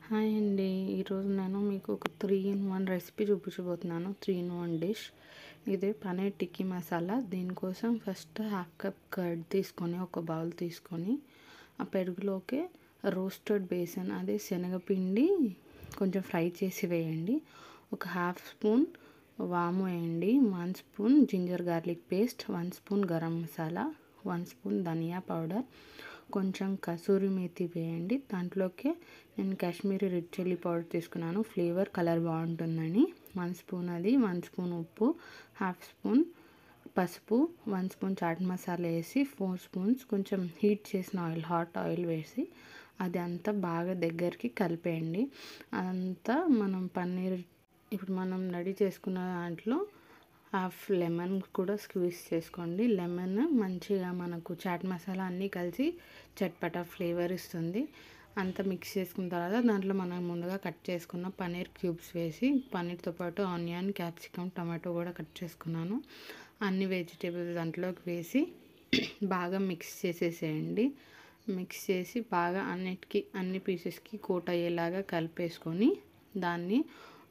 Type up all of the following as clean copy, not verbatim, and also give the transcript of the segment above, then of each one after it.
Hi అండి. ఈరోజు నేను మీకు ఒక 3 in 1 రెసిపీ చూపించబోతున్నాను. 3 in 1 డిష్. ఇది పనీర్ టిక్కీ మసాలా. దీనికోసం ఫస్ట్ హాఫ్ కప్ కర్డ్ తీసుకొని ఒక బౌల్ తీసుకొని ఆ పెరుగులోకి రోస్టెడ్ బేసన్ అదే శనగపిండి కొంచెం ఫ్రై చేసి వేయండి. ఒక హాఫ్ స్పూన్ వాము వేయండి. 1 spoon ginger garlic paste, 1 spoon garam masala, 1 spoon ధనియా పౌడర్, కొంచెం కసూరి మేతి వేయండి. దాంట్లోకి నేను కాశ్మీరీ రెడ్ చిల్లీ పౌడర్ తీసుకున్నాను, ఫ్లేవర్ కలర్ బాగుంటుందని. 1 స్పూన్ అది, 1 స్పూన్ ఉప్పు, హాఫ్ స్పూన్ పసుపు, 1 స్పూన్ చాట్ మసాలా వేసి 4 స్పూన్స్ కొంచెం హీట్ చేసిన ఆయిల్, హాట్ ఆయిల్ వేసి అది అంతా బాగా దగ్గరికి కలిపేయండి. అదంతా మనం పన్నీర్ ఇప్పుడు మనం రెడీ చేసుకున్న దాంట్లో హాఫ్ లెమన్ కూడా స్క్వీజ్ చేసుకోండి. లెమన్ మంచిగా మనకు చాట్ మసాలా అన్నీ కలిసి చట్పటా ఫ్లేవర్ ఇస్తుంది. అంతా మిక్స్ చేసుకున్న తర్వాత దాంట్లో మనం ముందుగా కట్ చేసుకున్న పన్నీర్ క్యూబ్స్ వేసి, పన్నీర్తో పాటు ఆనియన్, క్యాప్సికమ్, టమాటో కూడా కట్ చేసుకున్నాను. అన్ని వెజిటేబుల్స్ దాంట్లోకి వేసి బాగా మిక్స్ చేసేసేయండి. మిక్స్ చేసి బాగా అన్ని పీసెస్కి కోట్ అయ్యేలాగా కలిపేసుకొని దాన్ని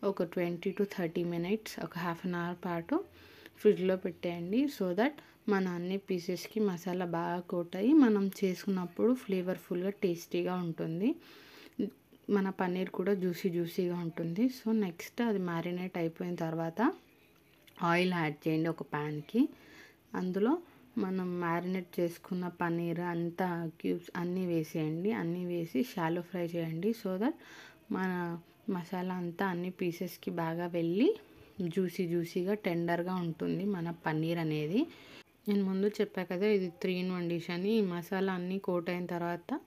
ఒక 20 to 30 minutes, ఒక హాఫ్ అన్ అవర్ పాటు ఫ్రిడ్జ్లో పెట్టేయండి. సో దట్ మన అన్ని పీసెస్కి మసాలా బాగా కోట్ అయ్యి మనం చేసుకున్నప్పుడు ఫ్లేవర్ఫుల్గా టేస్టీగా ఉంటుంది. మన పన్నీర్ కూడా జ్యూసీగా ఉంటుంది. సో నెక్స్ట్ అది మ్యారినేట్ అయిపోయిన తర్వాత ఆయిల్ యాడ్ చేయండి ఒక ప్యాన్కి. అందులో మనం మ్యారినేట్ చేసుకున్న పన్నీర్ అంతా క్యూబ్స్ అన్నీ వేసేయండి. అన్నీ వేసి షాలో ఫ్రై చేయండి. సో దట్ మన మసాలా అంతా అన్ని పీసెస్కి బాగా వెళ్ళి జ్యూసీగా టెండర్గా ఉంటుంది మన పన్నీర్ అనేది. నేను ముందు చెప్పా కదా ఇది 3 in 1 డిష్ అని. ఈ మసాలా అన్నీ కోట్ అయిన తర్వాత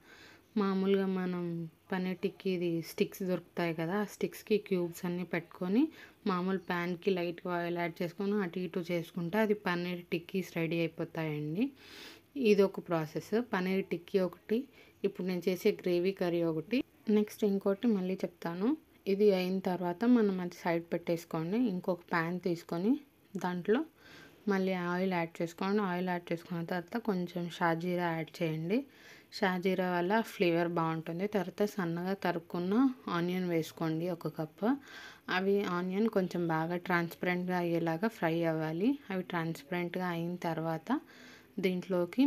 మామూలుగా మనం పన్నీర్ టిక్కీది స్టిక్స్ దొరుకుతాయి కదా, ఆ స్టిక్స్కి క్యూబ్స్ అన్నీ పెట్టుకొని మామూలు ప్యాన్కి లైట్గా ఆయిల్ యాడ్ చేసుకొని అటు ఇటు చేసుకుంటే అది పన్నీర్ టిక్కీస్ రెడీ అయిపోతాయండి. ఇది ఒక ప్రాసెస్. పన్నీర్ టిక్కీ ఒకటి, ఇప్పుడు నేను చేసే గ్రేవీ కర్రీ ఒకటి, నెక్స్ట్ ఇంకోటి మళ్ళీ చెప్తాను. ఇది అయిన తర్వాత మనం అది సైడ్ పెట్టేసుకోండి. ఇంకొక ప్యాన్ తీసుకొని దాంట్లో మళ్ళీ ఆయిల్ యాడ్ చేసుకోండి. ఆయిల్ యాడ్ చేసుకున్న తర్వాత కొంచెం షాజీరా యాడ్ చేయండి. షాజీరా వల్ల ఫ్లేవర్ బాగుంటుంది. తర్వాత సన్నగా తరుక్కున్న ఆనియన్ వేసుకోండి, ఒక కప్పు. అవి ఆనియన్ కొంచెం బాగా ట్రాన్స్పరెంట్గా అయ్యేలాగా ఫ్రై అవ్వాలి. అవి ట్రాన్స్పరెంట్గా అయిన తర్వాత దీంట్లోకి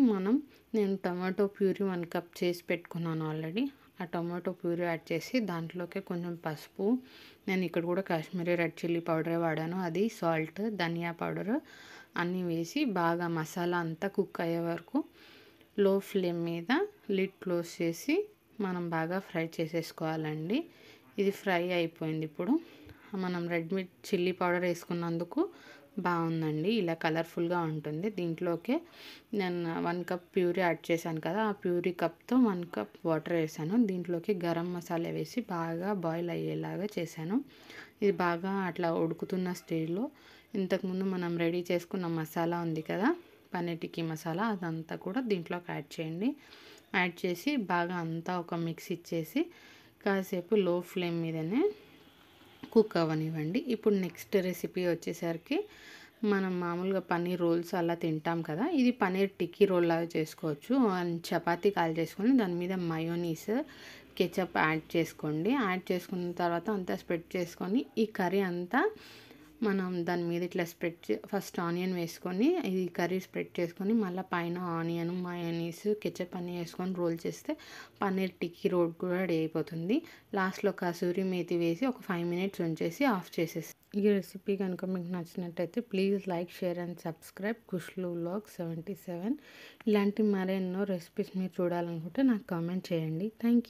నేను టమాటో ప్యూరీ 1 కప్ చేసి పెట్టుకున్నాను ఆల్రెడీ. ఆ టమాటో ప్యూరీ యాడ్ చేసి దాంట్లోకి కొంచెం పసుపు, నేను ఇక్కడ కూడా కాశ్మీరీ రెడ్ చిల్లీ పౌడరే వాడాను, అది సాల్ట్, ధనియా పౌడర్ అన్నీ వేసి బాగా మసాలా అంతా కుక్ అయ్యే వరకు లో ఫ్లేమ్ మీద లిడ్ క్లోజ్ చేసి మనం బాగా ఫ్రై చేసేసుకోవాలండి. ఇది ఫ్రై అయిపోయింది. ఇప్పుడు మనం రెడ్ మిర్చి చిల్లీ పౌడర్ వేసుకున్నందుకు బాగుందండి, ఇలా కలర్ఫుల్గా ఉంటుంది. దీంట్లోకి నేను 1 కప్ ప్యూరీ యాడ్ చేశాను కదా, ఆ ప్యూరీ కప్తో 1 కప్ వాటర్ వేసాను. దీంట్లోకి గరం మసాలా వేసి బాగా బాయిల్ అయ్యేలాగా చేశాను. ఇది బాగా అట్లా ఉడుకుతున్న స్టేజ్లో ఇంతకుముందు మనం రెడీ చేసుకున్న మసాలా ఉంది కదా, పన్నీర్ టిక్కీ మసాలా, అదంతా కూడా దీంట్లోకి యాడ్ చేయండి. యాడ్ చేసి బాగా అంతా ఒక మిక్స్ ఇచ్చేసి కాసేపు లో ఫ్లేమ్ మీదనే కుక్ అవ్వనివ్వండి. ఇప్పుడు నెక్స్ట్ రెసిపీ వచ్చేసరికి మనం మామూలుగా పన్నీర్ రోల్స్ అలా తింటాం కదా, ఇది పన్నీర్ టిక్కీ రోల్ లాగా చేసుకోవచ్చు. చపాతీ కాల్ చేసుకొని దాని మీద మయోనీస్, కెచప్ యాడ్ చేసుకోండి. యాడ్ చేసుకున్న తర్వాత అంతా స్ప్రెడ్ చేసుకొని ఈ కర్రీ అంతా మనం దాని మీద ఇట్లా ఫస్ట్ ఆనియన్ వేసుకొని ఈ కర్రీ స్ప్రెడ్ చేసుకొని మళ్ళీ పైన ఆనియన్, మయోనీస్, కెచప్ అన్నీ వేసుకొని రోల్ చేస్తే పన్నీర్ టిక్కీ రోల్ కూడా రెడీ అయిపోతుంది. లాస్ట్లో కసూరి మేతి వేసి ఒక 5 minutes ఉంచేసి ఆఫ్ చేసేసి. ఈ రెసిపీ కనుక మీకు నచ్చినట్టయితే please like, share and subscribe Khushlu vlogs 77. ఇలాంటి మరెన్నో రెసిపీస్ మీరు చూడాలనుకుంటే నాకు కామెంట్ చేయండి. Thank you.